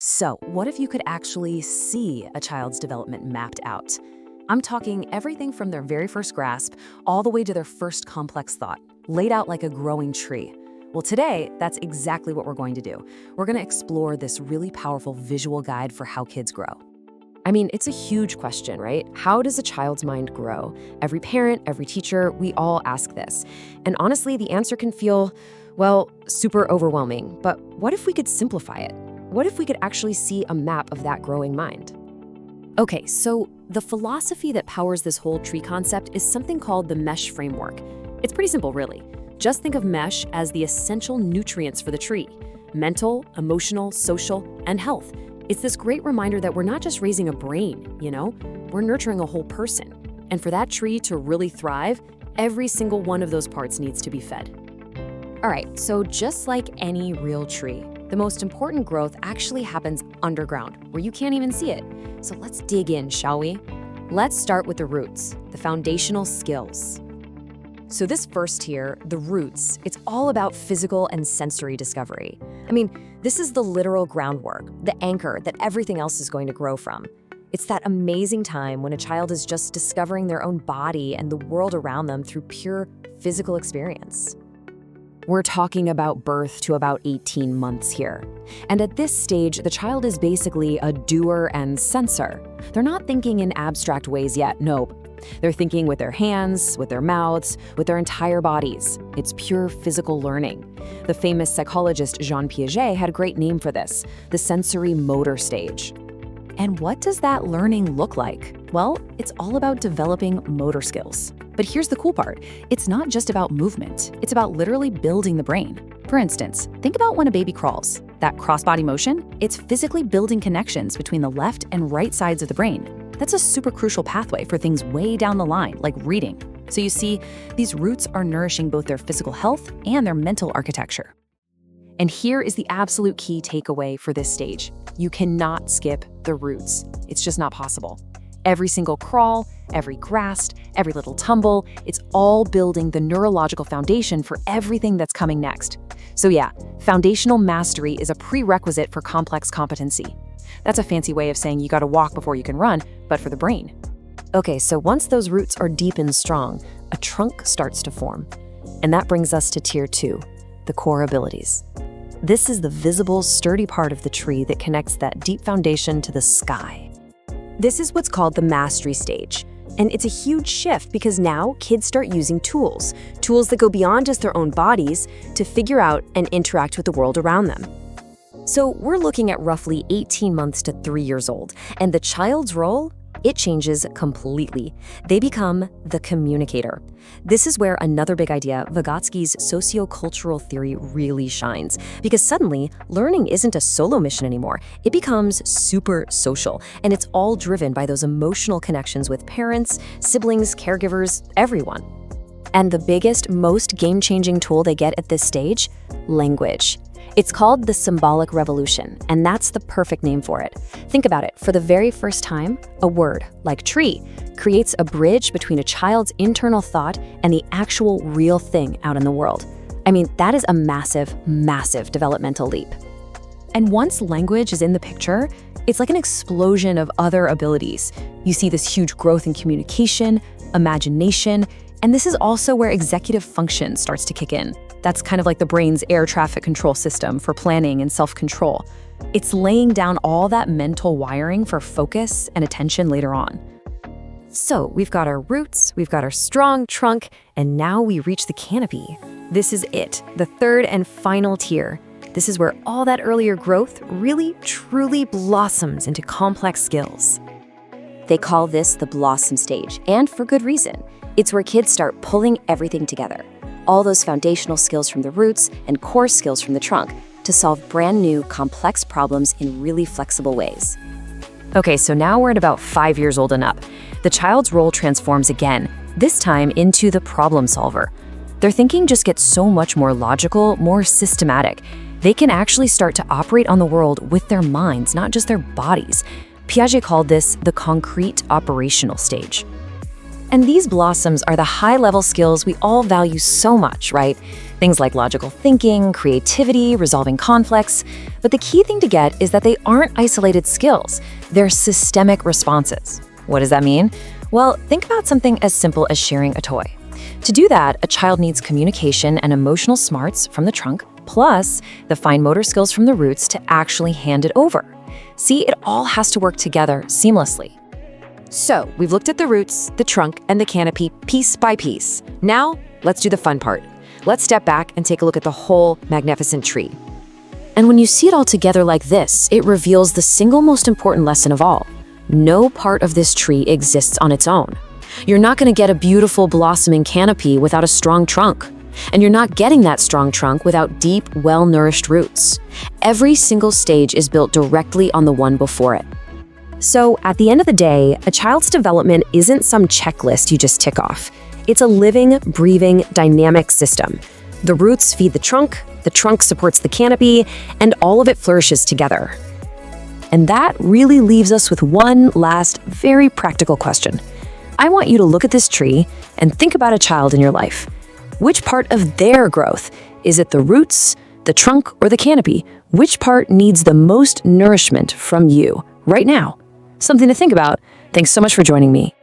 So, what if you could actually see a child's development mapped out? I'm talking everything from their very first grasp all the way to their first complex thought, laid out like a growing tree. Well, today, that's exactly what we're going to do. We're going to explore this really powerful visual guide for how kids grow. I mean, it's a huge question, right? How does a child's mind grow? Every parent, every teacher, we all ask this. And honestly, the answer can feel, well, super overwhelming. But what if we could simplify it? What if we could actually see a map of that growing mind? Okay, so the philosophy that powers this whole tree concept is something called the mesh framework. It's pretty simple, really. Just think of mesh as the essential nutrients for the tree: mental, emotional, social, and health. It's this great reminder that we're not just raising a brain, we're nurturing a whole person. And for that tree to really thrive, every single one of those parts needs to be fed. All right, so just like any real tree, the most important growth actually happens underground, where you can't even see it. So let's dig in, shall we? Let's start with the roots, the foundational skills. So this first tier, the roots, it's all about physical and sensory discovery. I mean, this is the literal groundwork, the anchor that everything else is going to grow from. It's that amazing time when a child is just discovering their own body and the world around them through pure physical experience. We're talking about birth to about 18 months here. And at this stage, the child is basically a doer and sensor. They're not thinking in abstract ways yet, nope. They're thinking with their hands, with their mouths, with their entire bodies. It's pure physical learning. The famous psychologist Jean Piaget had a great name for this, the sensory motor stage. And what does that learning look like? Well, it's all about developing motor skills. But here's the cool part. It's not just about movement. It's about literally building the brain. For instance, think about when a baby crawls. That cross-body motion, it's physically building connections between the left and right sides of the brain. That's a super crucial pathway for things way down the line, like reading. So you see, these roots are nourishing both their physical health and their mental architecture. And here is the absolute key takeaway for this stage. You cannot skip the roots. It's just not possible. Every single crawl, every grasp, every little tumble, it's all building the neurological foundation for everything that's coming next. So yeah, foundational mastery is a prerequisite for complex competency. That's a fancy way of saying you gotta walk before you can run, but for the brain. Okay, so once those roots are deep and strong, a trunk starts to form. And that brings us to tier 2, the core abilities. This is the visible, sturdy part of the tree that connects that deep foundation to the sky. This is what's called the mastery stage. And it's a huge shift because now kids start using tools that go beyond just their own bodies to figure out and interact with the world around them. So we're looking at roughly 18 months to 3 years old, and the child's role, it changes completely. They become the communicator. This is where another big idea, Vygotsky's sociocultural theory, really shines. Because suddenly, learning isn't a solo mission anymore. It becomes super social, and it's all driven by those emotional connections with parents, siblings, caregivers, everyone. And the biggest, most game-changing tool they get at this stage? Language. It's called the symbolic revolution, and that's the perfect name for it. Think about it. For the very first time, a word, like tree, creates a bridge between a child's internal thought and the actual real thing out in the world. I mean, that is a massive, massive developmental leap. And once language is in the picture, it's like an explosion of other abilities. You see this huge growth in communication, imagination, and this is also where executive function starts to kick in. That's kind of like the brain's air traffic control system for planning and self-control. It's laying down all that mental wiring for focus and attention later on. So we've got our roots, we've got our strong trunk, and now we reach the canopy. This is it, the third and final tier. This is where all that earlier growth really, truly blossoms into complex skills. They call this the blossom stage, and for good reason. It's where kids start pulling everything together. All those foundational skills from the roots and core skills from the trunk to solve brand new, complex problems in really flexible ways. Okay, so now we're at about 5 years old and up. The child's role transforms again, this time into the problem solver. Their thinking just gets so much more logical, more systematic. They can actually start to operate on the world with their minds, not just their bodies. Piaget called this the concrete operational stage. And these blossoms are the high-level skills we all value so much, right? Things like logical thinking, creativity, resolving conflicts. But the key thing to get is that they aren't isolated skills. They're systemic responses. What does that mean? Well, think about something as simple as sharing a toy. To do that, a child needs communication and emotional smarts from the trunk, plus the fine motor skills from the roots to actually hand it over. See, it all has to work together seamlessly. So, we've looked at the roots, the trunk, and the canopy piece by piece. Now, let's do the fun part. Let's step back and take a look at the whole magnificent tree. And when you see it all together like this, it reveals the single most important lesson of all. No part of this tree exists on its own. You're not going to get a beautiful blossoming canopy without a strong trunk. And you're not getting that strong trunk without deep, well-nourished roots. Every single stage is built directly on the one before it. So, at the end of the day, a child's development isn't some checklist you just tick off. It's a living, breathing, dynamic system. The roots feed the trunk supports the canopy, and all of it flourishes together. And that really leaves us with one last, very practical question. I want you to look at this tree and think about a child in your life. Which part of their growth? Is it the roots, the trunk, or the canopy? Which part needs the most nourishment from you right now? Something to think about. Thanks so much for joining me.